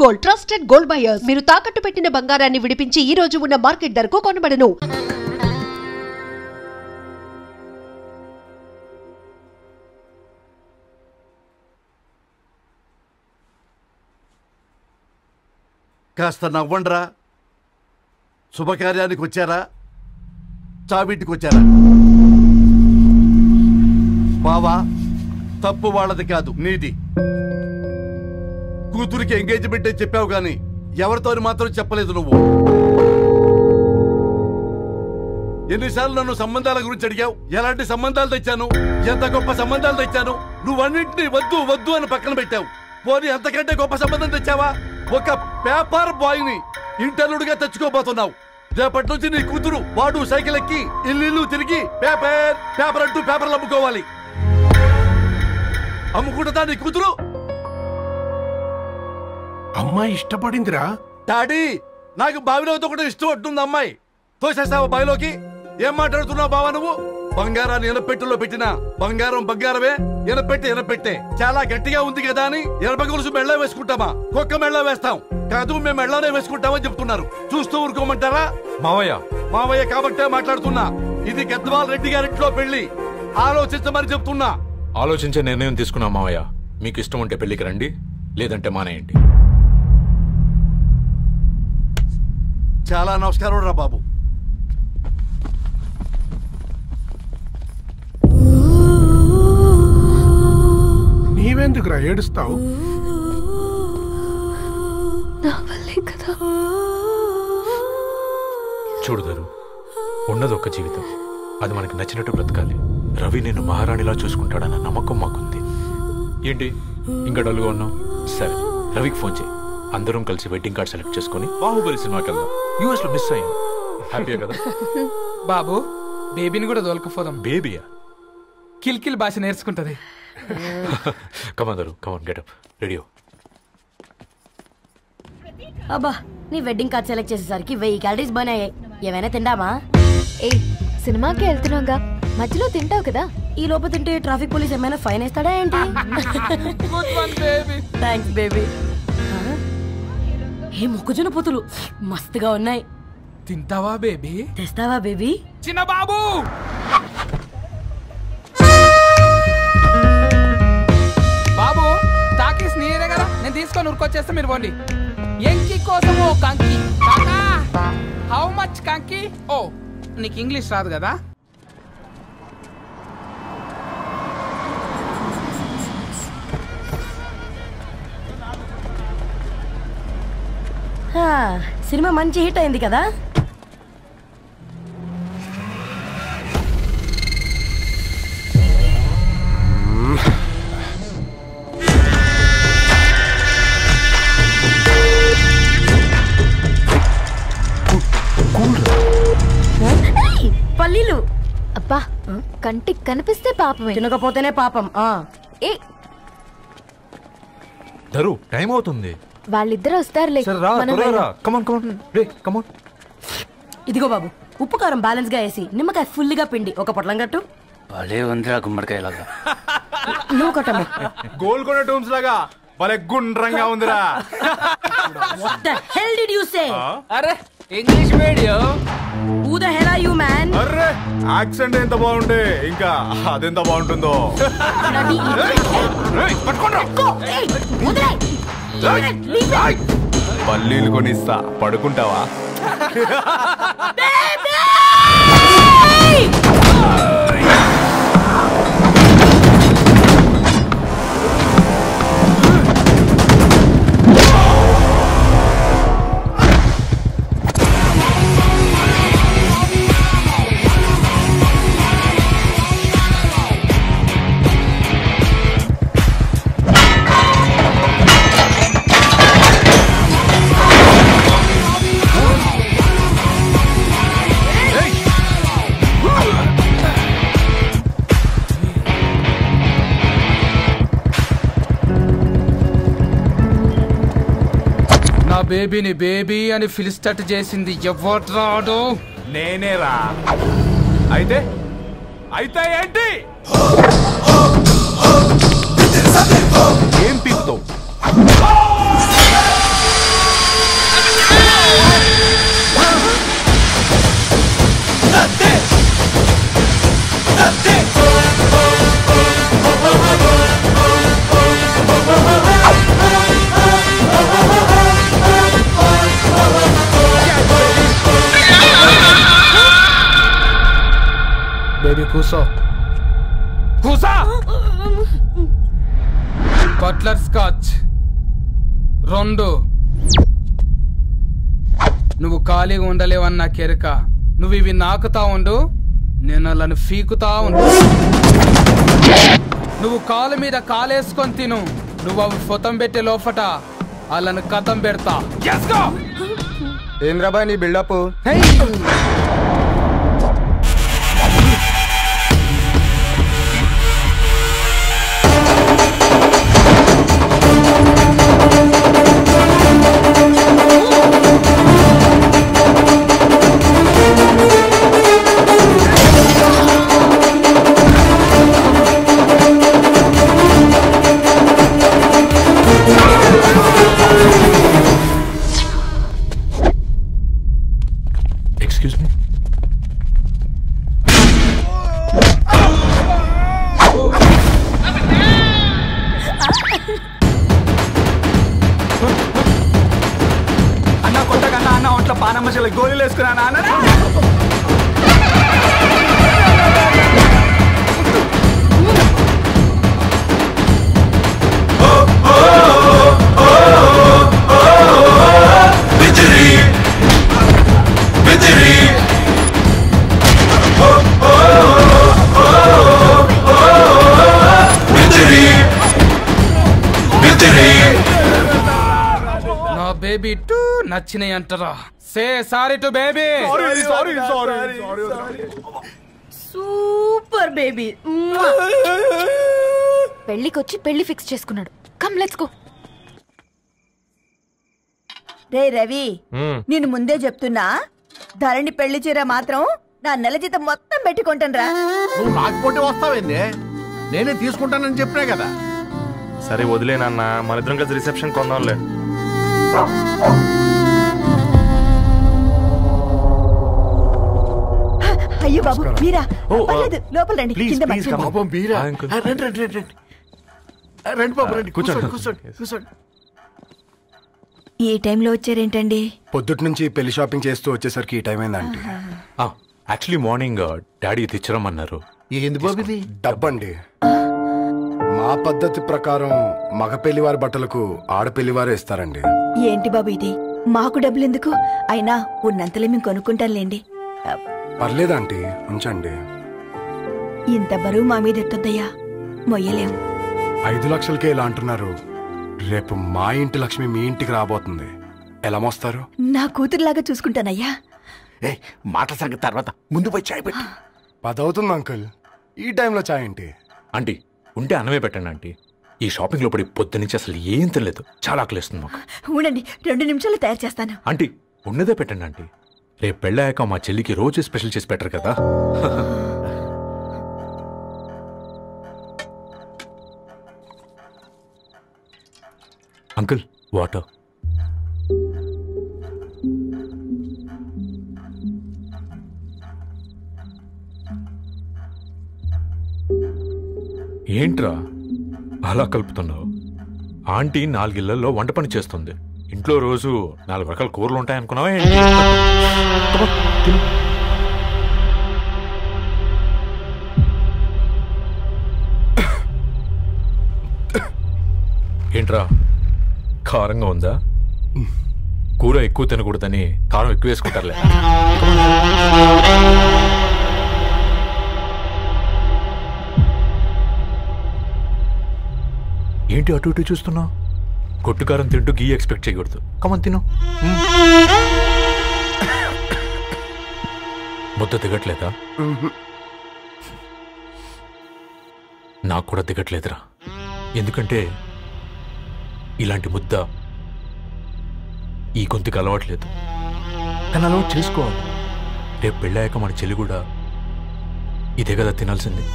Gold, trusted gold buyers. మీరు తాకట్టు పెట్టిన బంగారాన్ని విడిపించి ఈ రోజు ఉన్న మార్కెట్ ధరకు కొనబడను. కాస్త నవ్వండ్రా. శుభకార్యానికి వచ్చారా, చావింటికి వచ్చారా? బావా, తప్పు వాళ్ళది కాదు, నీది. కూతురికి ఎంగేజ్మెంట్ అని చెప్పావు గాని ఎవరితో మాత్రం చెప్పలేదు నువ్వు. ఎన్నిసార్లు నన్ను సంబంధాల గురించి అడిగావు? ఎలాంటి సంబంధాలు తెచ్చాను, ఎంత గొప్ప సంబంధాలు తెచ్చాను. నువ్వన్నింటినీ వద్దు వద్దు అని పక్కన పెట్టావు. పోనీ అంతకంటే గొప్ప సంబంధం తెచ్చావా? ఒక పేపర్ బాయ్ ని ఇంటర్లుడిగా తెచ్చుకోబోతున్నావు. రేపటి నుంచి నీ కూతురు వాడు సైకిల్ ఎక్కి ఇల్లు తిరిగి పేపర్ పేపర్ అంటూ పేపర్లు అమ్ముకోవాలి. అమ్ముకుంటుందా నీ కూతురు? అమ్మాయి ఇష్టపడిందిరా డాడీ. నాకు బావిలో కూడా ఇష్టం ఉంటుంది. అమ్మాయి తోసేస్తావా బావిలోకి? ఏం మాట్లాడుతున్నావు బావా నువ్వు? బంగారాన్ని ఎనపెట్టులో పెట్టినా బంగారం బంగారమే, ఎనపెట్టే చాలా గట్టిగా ఉంది కదా అని ఎనప గొలుసు మెళ్ళ వేసుకుంటామా? కుక్క మెళ్ళ వేస్తాం కాదు, మేము మెళ్ళనే వేసుకుంటామని చెప్తున్నారు. చూస్తూ ఊరుకోమంటారా? మావయ్య కాబట్టే మాట్లాడుతున్నా. ఇది గద్వాల్ రెడ్డి గారింట్లో పెళ్లి. ఆలోచించమని చెప్తున్నా. ఆలోచించే నిర్ణయం తీసుకున్నా మావయ్య. మీకు ఇష్టం ఉంటే పెళ్లికి రండి, లేదంటే మానేయండి. చాలా నమస్కారం రా బాబు. నీవెందుకురా ఏడుస్తావు? చూడుదరు, ఉన్నది ఒక్క జీవితం, అది మనకి నచ్చినట్టు బ్రతకాలి. రవి నేను మహారాణిలా చూసుకుంటాడన్న నమ్మకం మాకుంది. ఏంటి ఇంకా డల్గా ఉన్నావు? సరే, రవికి ఫోన్ చేయి. అందరం కలిసి వెడ్డింగ్ కార్డ్ సెలెక్ట్ చేసుకుని బాహుబలి సినిమాకి వెళ్దాం. యూఎస్ లో మిస్ అయ్యాం. హ్యాపీయా కదా బాబు? బేబీని కూడా దొరకపోదాం. బేబీయా? కిల్ భాష నేర్చుకుంటది. కమాందరు, కమాన్ గెట్ అప్, రెడీ. అబ్బా, నీ వెడ్డింగ్ కార్డ్ సెలెక్ట్ చేసేసరికి 1000 క్యాలరీస్ బర్న్ అయ్యాయి. ఏమైనా తిందామా? సినిమాకి వెళ్తున్నాగా, మధ్యలో తింటావు కదా. ఈ లోపు తింటే ట్రాఫిక్ పోలీస్ ఏమైనా ఫైన్ వేస్తాడా ఏంటి? Thanks baby. ఏ మొక్కజొన్న పొతులు మస్తుగా ఉన్నాయి. తింటావా బేబీ? తెస్తావా బేబీ? చిన్న బాబు, బాబు టాకీస్ నీరే కదా, నేను తీసుకొని ఉరికొచ్చేస్తా, మీరు పోండి. ఎంకి కోసం ఓ కంకి. కాకా, హౌ మచ్ కంకి? ఓ, నీకు ఇంగ్లీష్ రాదు కదా? సినిమా మంచి హిట్ అయింది కదా. పల్లీలు. అబ్బా, కంటికి కనిపిస్తే పాపమే, తినకపోతేనే పాపం. ఏ ధరు, టైం అవుతుంది. వాళ్ళిద్దరు వస్తారులే. ఇదిగో బాబు, ఉప్పు కారం బ్యాలెన్స్ గా వేసి నిమ్మకాయ ఫుల్ గా పిండి ఒక పొట్లం కట్టు. భలే ఉందిరా గుమ్మడికాయలాగా. నువ్వు కట్టము. గోల్కొండ టూమ్స్ లాగా భలే గుండ్రంగా ఉందిరా. What the hell did you say? అరే English medium. Who the hell are you man? అరే యాక్సెంట్ ఎంత బాగుండే ఇంకా అదెంత బాగుంటుందో. పల్లీలు కొనిస్తా, పడుకుంటావా? బేబీని బేబీ అని ఫిలిస్టట్ చేసింది ఎవడ్రాడు? నేనేరా. అయితే అయితే ఏంటి? ఏం పీకుతావు? కూసో కూసా. Buttler scotch 2. నువ్వు ఖాళీగా ఉండలేవన్నా కెరక. నువ్వు ఇవి నాకుతా ఉండు, నేను వాళ్ళని ఫీకుతా ఉండు. నువ్వు కాలు మీద కాలేసుకొని తిను. నువ్వు అవి ఫొతం పెట్టే లోపట వాళ్ళని కథం పెడతా. ఏంద్రాబాయ్ నీ బిల్డప్? Excuse me? అన్న కొట్టకన్నా అన్న ఒంట్లో పానమ్మశల గోళీలు వేసుకున్నా అన్న. నా బేబీ టూ నచ్చినాయి అంటారా? Say sorry to baby. Super baby. పెళ్లికొచ్చి పెళ్లి ఫిక్స్ చేసుకున్నాడు. Come let's go. రే రవి, నేను ముందే చెప్తున్నా, ధరణి పెళ్లి చీర మాత్రం నా నెల జీతం మొత్తం పెట్టుకుంటాను రా. నువ్వు రాకపోతే వస్తావేంది? నేనే తీసుకుంటానని చెప్పినా కదా. సరే వదిలేనన్నా, మన ఇద్దరం కలిసి రిసెప్షన్ కొందాంలే. అయ్యో బాబు మీరా? పర్లేదు, లోపల రండి. కింద మంచం. పాపం మీరా? రండి రండి రండి రండి. రండి బాబు రండి. కూర్చోండి కూర్చోండి కూర్చోండి. ఈ టైంలో వచ్చారేంటండి? పొద్దుటి నుంచి పెళ్లి షాపింగ్ చేస్తూ వచ్చేసరికి ఈ టైం అయిందండి. యాక్చువల్లీ మార్నింగ్ డాడీ తెచ్చరమన్నారు. ఏంది బాబు ఇది? డబ్బండి. మా పద్ధతి ప్రకారం మగ పెళ్లివారి బట్టలకు ఆడపెళ్లివారు ఇస్తారండి. ఏంటి బాబు ఇది? మాకు డబ్బులు ఎందుకు? అయినా ఉన్నంతలే మేము కొనుక్కుంటాంలేండి. పర్లేదంటీ, ఉంచండి. ఇంత బరువు మా మీద ఎత్తొద్దయ్యా, మొయ్యలేం. 5 లక్షలకే ఇలా అంటున్నారు. రేపు మా ఇంటి లక్ష్మి మీ ఇంటికి రాబోతుంది. ఎలా మోస్తారు? నా కూతురులాగా చూసుకుంటానయ్యా. మాట సంగతి తర్వాత, ముందు పోయి చాయ్ పెట్టి. 10 అవుతుంది అంకుల్. ఈ టైంలో చాయ్ ఏంటి? ఆంటీ ఉంటే అన్నమే పెట్టండి ఆంటీ. ఈ షాపింగ్ లో పడి పొద్దు నుంచి అసలు ఏం తినలేదు. చాలా ఆకలిస్తుంది మాకు. ఉండండి, 2 నిమిషాలు తయారు చేస్తాను. ఆంటీ ఉన్నదే పెట్టండి ఆంటీ. రేపు పెళ్ళాక మా చెల్లికి రోజు స్పెషల్ చేసి పెట్టరు కదా. Uncle water. ఏంట్రా అలా కలుపుతున్నావు? ఆంటీ 4 ఇళ్లలో వంట పని చేస్తుంది. ఇంట్లో రోజు 4 రకాల కూరలు ఉంటాయనుకున్నావా ఏంటి? ఏంట్రా కారంగా ఉందా? కూర ఎక్కువ తినకూడదని కారం ఎక్కువ వేసుకుంటారులే. ఏంటి అటు ఇటు చూస్తున్నావు? కొట్టుకారం తింటూ గీ ఎక్స్పెక్ట్ చేయకూడదు. కమన్ తిను. ముద్ద దిగట్లేదా? నాకు కూడా దిగట్లేదురా. ఎందుకంటే ఇలాంటి ముద్ద ఈ గొంతుకి అలవాట్లేదు. కానీ అలవాటు చేసుకోవాలి. రేపు పెళ్ళాక మన చెల్లి కూడా ఇదే కదా తినాల్సింది.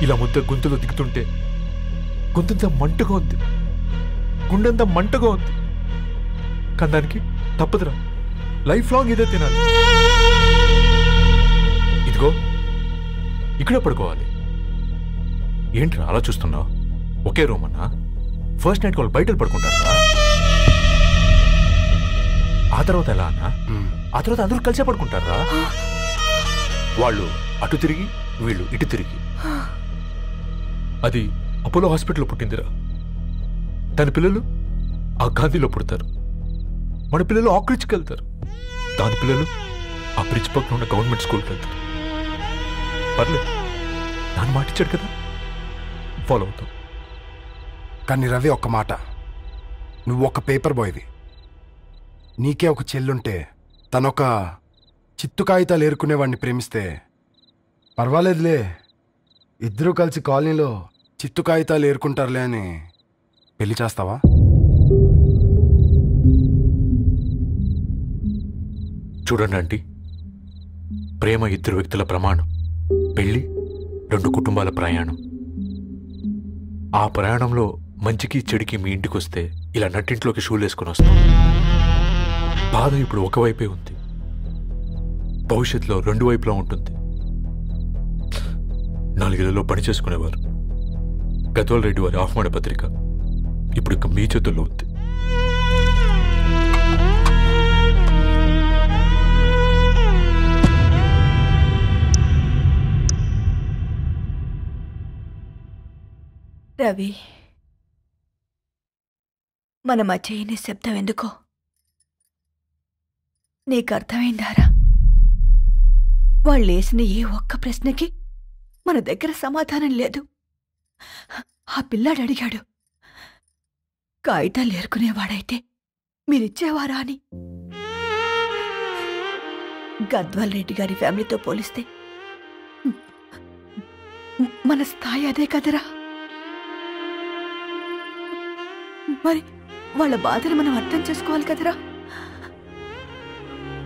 ఇలా ముద్ద గొంతులో దిగుతుంటే గొంతంతా మంటగా ఉంది, గుండెంతా మంటగా ఉంది. కానీ దానికి తప్పదురా, లైఫ్ లాంగ్ ఇదే తినాలి. ఇదిగో ఇక్కడే పడుకోవాలి. ఏంట్రా అలా చూస్తున్నావు? ఒకే రూమ్ అన్నా? ఫస్ట్ నైట్ వాళ్ళు బయట పడుకుంటారా? ఆ తర్వాత ఎలా అన్నా? ఆ తర్వాత అందరూ కలిసే పడుకుంటారా? వాళ్ళు అటు తిరిగి వీళ్ళు ఇటు తిరిగి. అది అపోలో హాస్పిటల్లో పుట్టిందిరా. దాని పిల్లలు ఆ గాంధీలో పుడతారు. మన పిల్లలు ఆక్రిచ్కి వెళ్తారు. దాని పిల్లలు ఆ బ్రిడ్జ్ పక్కన ఉన్న గవర్నమెంట్ స్కూల్కి వెళ్తారు. పర్లేదు, దాన్ని మాటిచ్చాడు కదా, ఫాలో అవుతాం. కానీ రవి, ఒక్క మాట, నువ్వు ఒక పేపర్ బాయ్వి. నీకే ఒక చెల్లుంటే తనొక చిత్తు కాగితాలు ఏరుకునేవాడిని ప్రేమిస్తే పర్వాలేదులే, ఇద్దరూ కలిసి కాలనీలో చిత్తు కాగితాలు ఏరుకుంటారులే అని పెళ్లి చేస్తావా? చూడండి ఆంటీ, ప్రేమ ఇద్దరు వ్యక్తుల ప్రమాణం, పెళ్లి రెండు కుటుంబాల ప్రయాణం. ఆ ప్రయాణంలో మంచికి చెడుకి మీ ఇంటికి వస్తే ఇలా నట్టింట్లోకి షూలు వేసుకొని వస్తాం. బాధ ఇప్పుడు ఒకవైపే ఉంది, భవిష్యత్తులో రెండు వైపులా ఉంటుంది. 4 ఏళ్లలో పని చేసుకునేవారు గద్వాల్ రెడ్డి వారి ఆహ్వాన పత్రిక ఇప్పుడు ఇక మీ చేతుల్లో ఉంది. రవి, మన మధ్య ఈ నిశ్శబ్దం ఎందుకో నీకు అర్థమైందారా? వాళ్ళేసిన ఏ ఒక్క ప్రశ్నకి మన దగ్గర సమాధానం లేదు. ఆ పిల్లాడు అడిగాడు, కాగితాలు ఏరుకునేవాడైతే మీరిచ్చేవారా అని. గద్వాల్ రెడ్డి గారి ఫ్యామిలీతో పోలిస్తే మన స్థాయి అదే కదరా. మరి వాళ్ళ బాధను మనం అర్థం చేసుకోవాలి కదరా.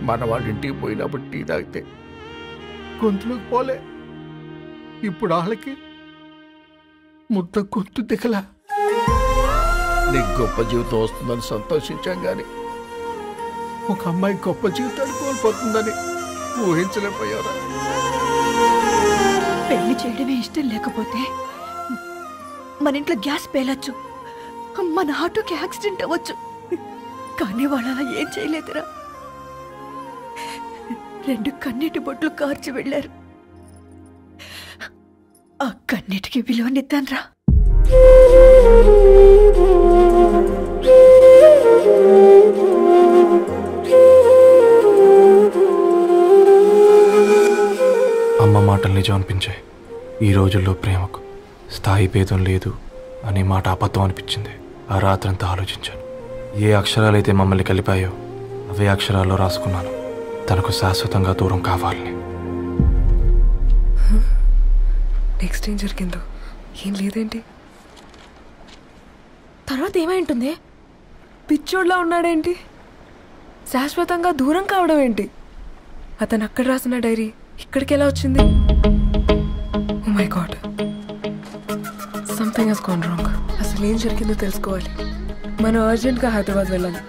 మన వాళ్ళ ఇంటికి పోయినప్పుడు టీ తాగితే గొంతులోకి పోలే, ఇప్పుడు వాళ్ళకి ముద్ద గొంతు దిగలా. నీకు గొప్ప జీవితం వస్తుందని సంతోషించాం గాని ఒక అమ్మాయి గొప్ప జీవితాన్ని కోల్పోతుందని ఊహించలేకపోయారా? పెళ్లి చేయడమే ఇష్టం లేకపోతే మన ఇంట్లో గ్యాస్ పేలొచ్చు, మన ఆటోకి యాక్సిడెంట్ అవ్వచ్చు, కానీ వాళ్ళు అలా ఏం చేయలేదురా. 2 కన్నీటి బొట్లు కార్చి వెళ్ళారు. ఆ కన్నీటికి విలువనిద్దాన్రా. అమ్మ మాటలు నిజం అనిపించాయి. ఈ రోజుల్లో ప్రేమకు స్థాయి భేదం లేదు అనే మాట అబద్ధం అనిపించింది. ఆ రాత్రంతా ఆలోచించాను. ఏ అక్షరాలైతే మమ్మల్ని కలిపాయో అవే అక్షరాల్లో రాసుకున్నాను, తనకు శాశ్వతంగా దూరం కావాలని. నెక్స్ట్ ఏం జరిగిందో ఏం లేదేంటి? తర్వాత ఏమైంటుంది? పిచ్చోడ్లా ఉన్నాడేంటి? శాశ్వతంగా దూరం కావడం ఏంటి? అతను అక్కడ రాసిన డైరీ ఇక్కడికి ఎలా వచ్చింది? Oh my God, something has gone wrong. అసలు ఏం జరిగిందో తెలుసుకోవాలి. మనం అర్జెంట్గా హైదరాబాద్ వెళ్ళాలి.